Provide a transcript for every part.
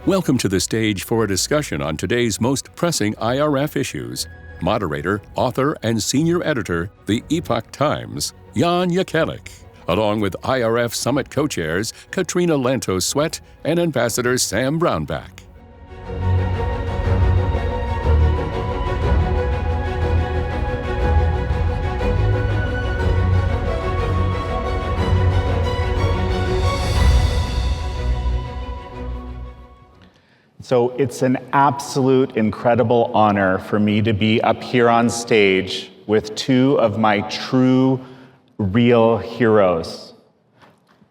Welcome to the stage for a discussion on today's most pressing IRF issues. Moderator, author, and senior editor, the Epoch Times, Jan Jekielek, along with IRF Summit co-chairs Katrina Lantos Swett and Ambassador Sam Brownback. So it's an absolute incredible honor for me to be up here on stage with two of my true, real heroes.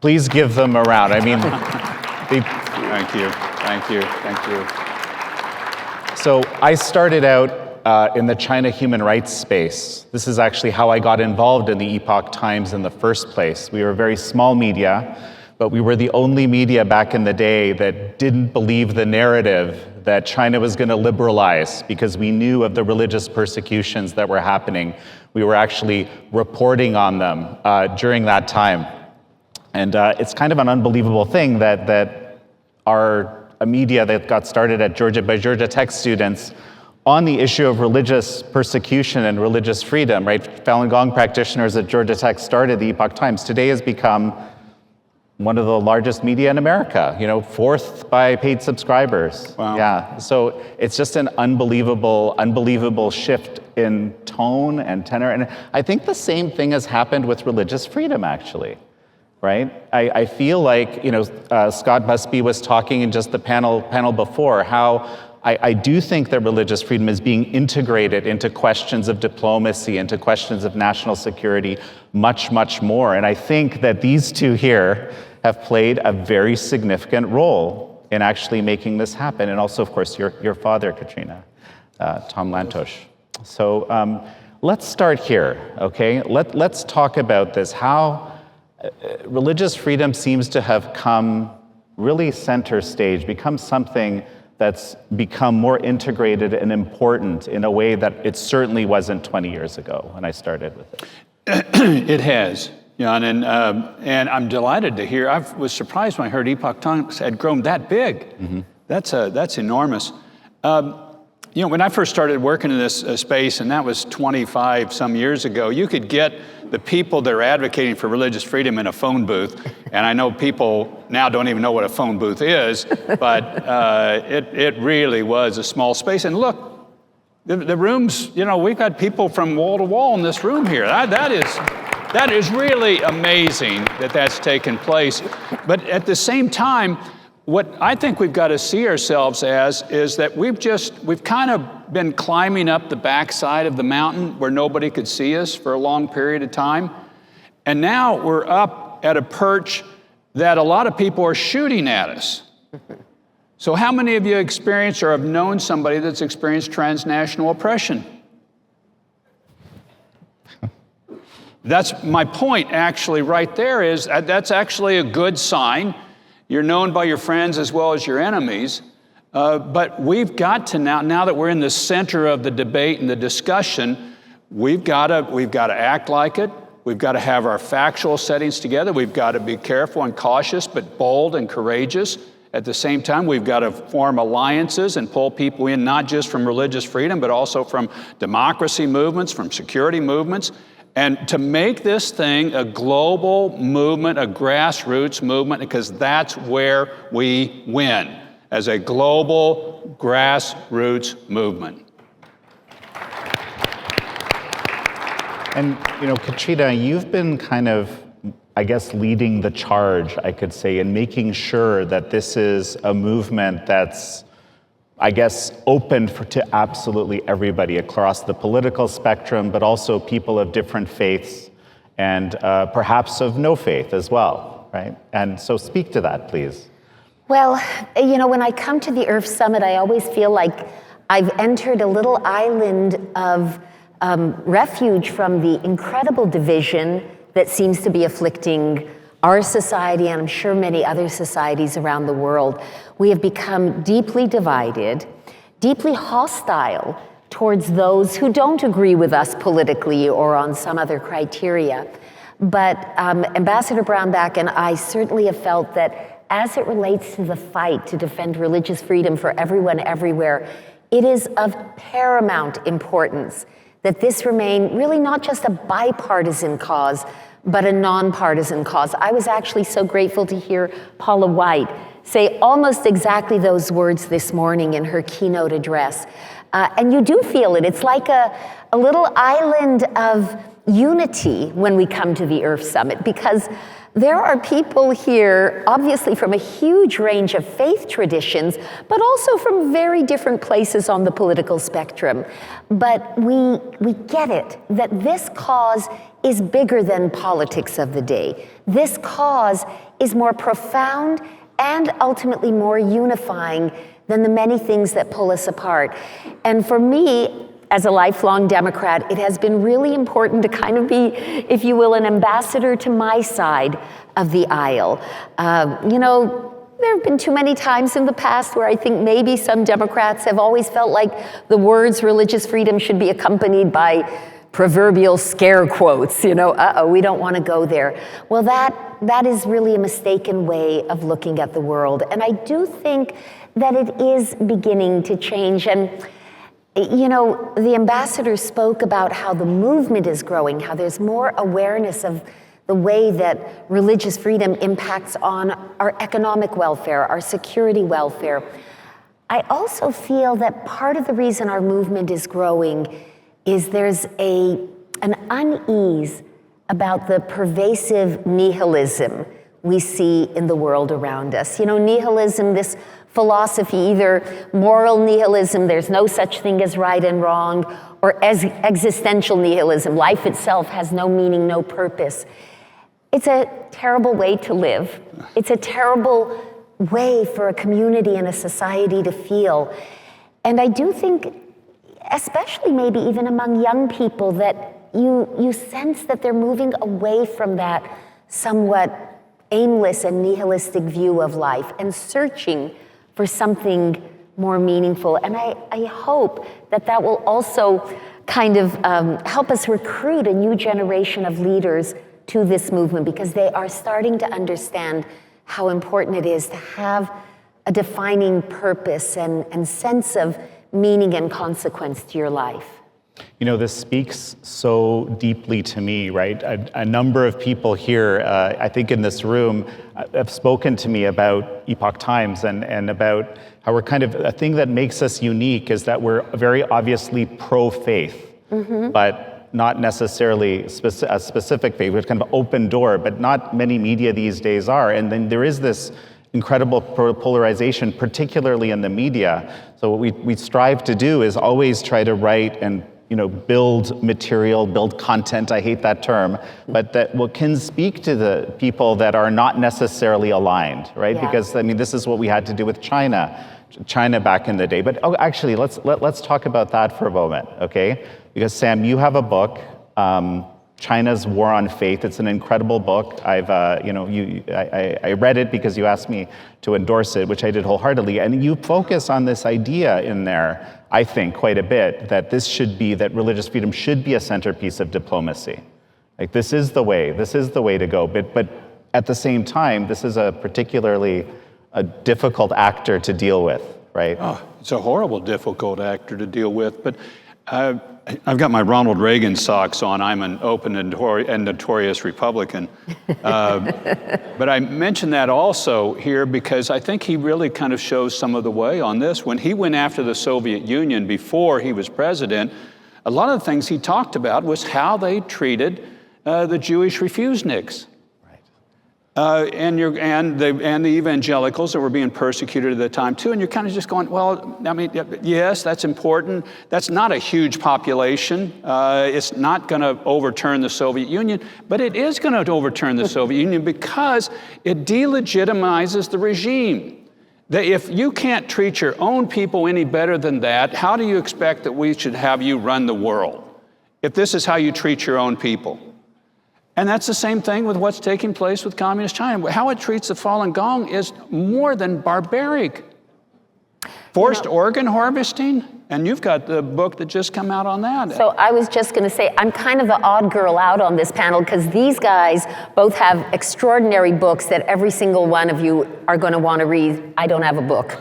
Please give them a round. I mean, Thank you. So I started out in the China human rights space. This is actually how I got involved in the Epoch Times in the first place. We were a very small media, but we were the only media back in the day that didn't believe the narrative that China was going to liberalize because we knew of the religious persecutions that were happening. We were actually reporting on them during that time. And it's kind of an unbelievable thing that a media that got started by Georgia Tech students on the issue of religious persecution and religious freedom, right? Falun Gong practitioners at Georgia Tech started the Epoch Times. Today has become one of the largest media in America, fourth by paid subscribers. Wow. Yeah, so it's just an unbelievable shift in tone and tenor. And I think the same thing has happened with religious freedom, actually, right? I feel like, Scott Busby was talking in just the panel before, how I do think that religious freedom is being integrated into questions of diplomacy, into questions of national security, much, much more. And I think that these two here have played a very significant role in actually making this happen. And also, of course, your father, Katrina, Tom Lantos. So let's start here, okay? Let's talk about this, how religious freedom seems to have come really center stage, become something that's become more integrated and important in a way that it certainly wasn't 20 years ago when I started with it. It has, Jan, and I'm delighted to hear. I was surprised when I heard Epoch Times had grown that big. Mm-hmm. That's enormous. When I first started working in this space, and that was 25 some years ago, you could get the people that are advocating for religious freedom in a phone booth. And I know people now don't even know what a phone booth is, but it really was a small space. And look, the rooms, we've got people from wall to wall in this room here. That is really amazing that that's taken place. But at the same time, what I think we've got to see ourselves as is that we've kind of been climbing up the backside of the mountain where nobody could see us for a long period of time. And now we're up at a perch that a lot of people are shooting at us. So how many of you experienced or have known somebody that's experienced transnational oppression? That's my point actually right there, is that's actually a good sign. You're known by your friends as well as your enemies. But we've got to now that we're in the center of the debate and the discussion, we've got to act like it. We've got to have our factual settings together. We've got to be careful and cautious, but bold and courageous. At the same time, we've got to form alliances and pull people in, not just from religious freedom, but also from democracy movements, from security movements. And to make this thing a global movement, a grassroots movement, because that's where we win, as a global grassroots movement. And, Katrina, you've been kind of, I guess, leading the charge, I could say, in making sure that this is a movement that's, I guess, open to absolutely everybody across the political spectrum, but also people of different faiths and perhaps of no faith as well, right? And so speak to that, please. Well, when I come to the IRF Summit, I always feel like I've entered a little island of refuge from the incredible division that seems to be afflicting our society, and I'm sure many other societies around the world. We have become deeply divided, deeply hostile towards those who don't agree with us politically or on some other criteria. But Ambassador Brownback and I certainly have felt that as it relates to the fight to defend religious freedom for everyone everywhere, it is of paramount importance that this remain really not just a bipartisan cause, but a nonpartisan cause. I was actually so grateful to hear Paula White say almost exactly those words this morning in her keynote address. And you do feel it. It's like a little island of unity when we come to the IRF Summit, because there are people here, obviously from a huge range of faith traditions, but also from very different places on the political spectrum. But we get it, that this cause is bigger than politics of the day. This cause is more profound and ultimately more unifying than the many things that pull us apart. And for me, as a lifelong Democrat, it has been really important to kind of be, if you will, an ambassador to my side of the aisle. You know, there have been too many times in the past where I think maybe some Democrats have always felt like the words religious freedom should be accompanied by proverbial scare quotes, you know, we don't want to go there. Well, that is really a mistaken way of looking at the world. And I do think that it is beginning to change. And you know, the ambassador spoke about how the movement is growing, how there's more awareness of the way that religious freedom impacts on our economic welfare, our security welfare. I also feel that part of the reason our movement is growing is there's an unease about the pervasive nihilism we see in the world around us. You know, nihilism, this philosophy, either moral nihilism, there's no such thing as right and wrong, or as existential nihilism, life itself has no meaning, no purpose. It's a terrible way to live. It's a terrible way for a community and a society to feel. And I do think, especially maybe even among young people, that you sense that they're moving away from that somewhat aimless and nihilistic view of life and searching for something more meaningful. And I hope that will also kind of help us recruit a new generation of leaders to this movement, because they are starting to understand how important it is to have a defining purpose and sense of meaning and consequence to your life. You know, this speaks so deeply to me, right? A number of people here, I think in this room, have spoken to me about Epoch Times and about how we're kind of, a thing that makes us unique is that we're very obviously pro-faith, but not necessarily a specific faith. We're kind of an open door, but not many media these days are. And then there is this incredible polarization, particularly in the media. So what we strive to do is always try to write and build material, build content, I hate that term, but that what can speak to the people that are not necessarily aligned, right? Yeah. Because, I mean, this is what we had to do with China back in the day. But actually, let's talk about that for a moment, okay? Because Sam, you have a book, China's War on Faith. It's an incredible book. I read it because you asked me to endorse it, which I did wholeheartedly. And you focus on this idea in there, I think, quite a bit, that that religious freedom should be a centerpiece of diplomacy. Like, this is the way to go. But at the same time, this is a particularly difficult actor to deal with, right? Oh, it's a horrible, difficult actor to deal with. But I've got my Ronald Reagan socks on. I'm an open and notorious Republican. But I mention that also here because I think he really kind of shows some of the way on this. When he went after the Soviet Union before he was president, a lot of the things he talked about was how they treated the Jewish refuseniks. And the evangelicals that were being persecuted at the time too, and you're kind of just going, well, I mean, yes, that's important. That's not a huge population. It's not going to overturn the Soviet Union, but it is going to overturn the Soviet Union because it delegitimizes the regime. That if you can't treat your own people any better than that, how do you expect that we should have you run the world? If this is how you treat your own people. And that's the same thing with what's taking place with Communist China. How it treats the Falun Gong is more than barbaric. Forced organ harvesting? And you've got the book that just come out on that. So I was just going to say, I'm kind of the odd girl out on this panel because these guys both have extraordinary books that every single one of you are going to want to read. I don't have a book.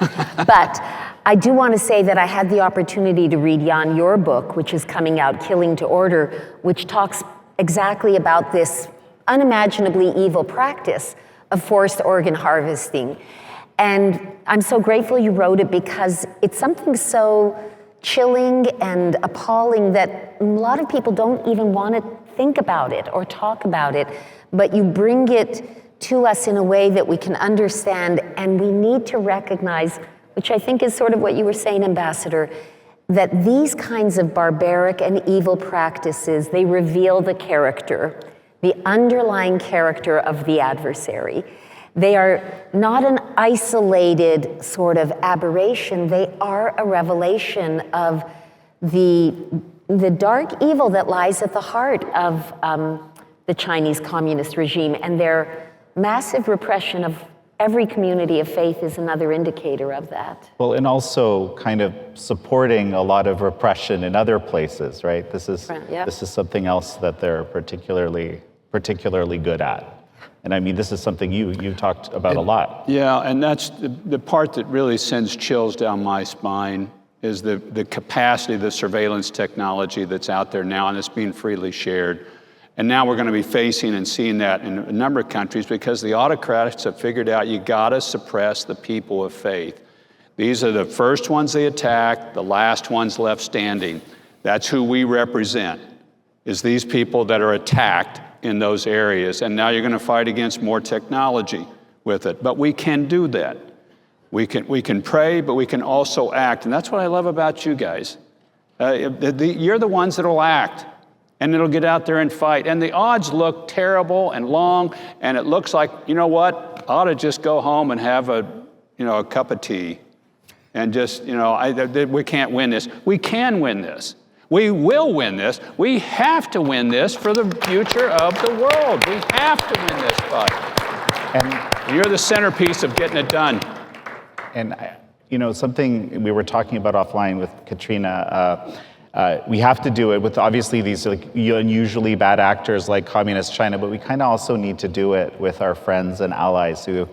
But I do want to say that I had the opportunity to read, Jan, your book, which is coming out, Killing to Order, which talks exactly about this unimaginably evil practice of forced organ harvesting. And I'm so grateful you wrote it because it's something so chilling and appalling that a lot of people don't even want to think about it or talk about it, but you bring it to us in a way that we can understand, and we need to recognize, which I think is sort of what you were saying, Ambassador, that these kinds of barbaric and evil practices, they reveal the character, the underlying character of the adversary. They are not an isolated sort of aberration. They are a revelation of the dark evil that lies at the heart of the Chinese communist regime, and their massive repression of every community of faith is another indicator of that. Well, and also kind of supporting a lot of repression in other places, right? This is something else that they're particularly good at. And I mean, this is something you talked about a lot. Yeah, and that's the part that really sends chills down my spine is the capacity, the surveillance technology that's out there now, and it's being freely shared. And now we're going to be facing and seeing that in a number of countries because the autocrats have figured out you got to suppress the people of faith. These are the first ones they attack, the last ones left standing. That's who we represent, is these people that are attacked in those areas. And now you're going to fight against more technology with it. But we can do that. We can pray, but we can also act. And that's what I love about you guys. You're the ones that will act. And it'll get out there and fight. And the odds look terrible and long. And it looks like, you know what? I ought to just go home and have a cup of tea. And just, we can't win this. We can win this. We will win this. We have to win this for the future of the world. We have to win this fight. And you're the centerpiece of getting it done. And, something we were talking about offline with Katrina, we have to do it with obviously these unusually bad actors like Communist China, but we kind of also need to do it with our friends and allies who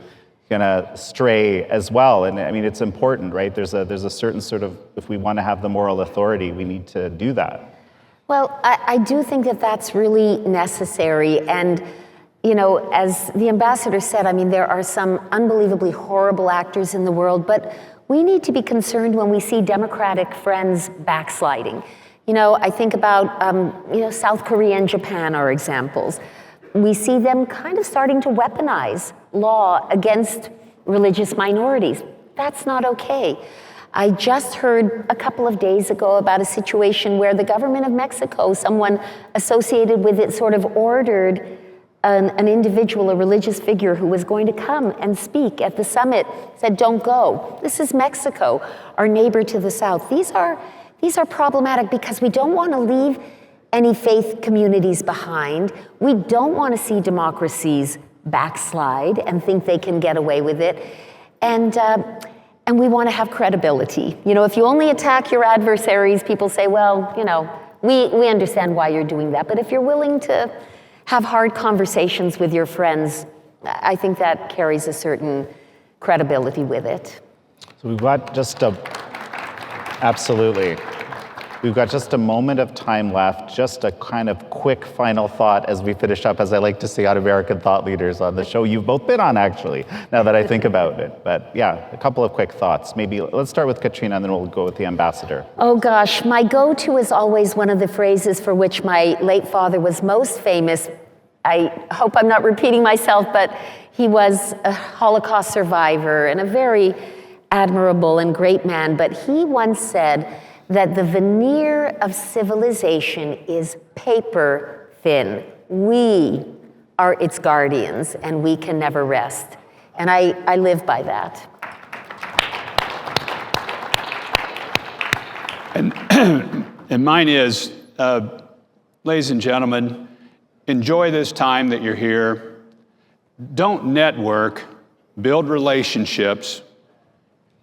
gonna stray as well. And I mean, it's important, right? There's a certain sort of, if we want to have the moral authority, we need to do that. Well, I do think that that's really necessary. And, as the ambassador said, I mean, there are some unbelievably horrible actors in the world, but we need to be concerned when we see democratic friends backsliding. I think about, South Korea and Japan are examples. We see them kind of starting to weaponize law against religious minorities. That's not okay. I just heard a couple of days ago about a situation where the government of Mexico, someone associated with it, sort of ordered an individual, a religious figure who was going to come and speak at the summit, said, don't go. This is Mexico, our neighbor to the south. These are problematic because we don't want to leave any faith communities behind. We don't want to see democracies backslide and think they can get away with it. And we want to have credibility. If you only attack your adversaries, people say, well, we understand why you're doing that. But if you're willing to have hard conversations with your friends, I think that carries a certain credibility with it. So we've got absolutely. We've got just a moment of time left, just a kind of quick final thought as we finish up, as I like to say on American thought leaders on the show you've both been on, actually, now that I think about it. But yeah, a couple of quick thoughts. Maybe let's start with Katrina, and then we'll go with the ambassador. Oh gosh, my go-to is always one of the phrases for which my late father was most famous. I hope I'm not repeating myself, but he was a Holocaust survivor and a very admirable and great man. But he once said that the veneer of civilization is paper thin. We are its guardians, and we can never rest. And I live by that. And mine is, ladies and gentlemen, enjoy this time that you're here. Don't network, build relationships.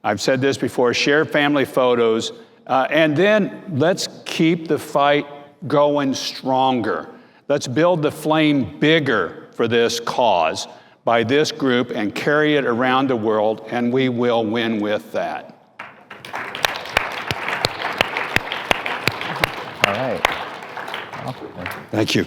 I've said this before, share family photos, and then let's keep the fight going stronger. Let's build the flame bigger for this cause by this group and carry it around the world, and we will win with that. All right. Thank you.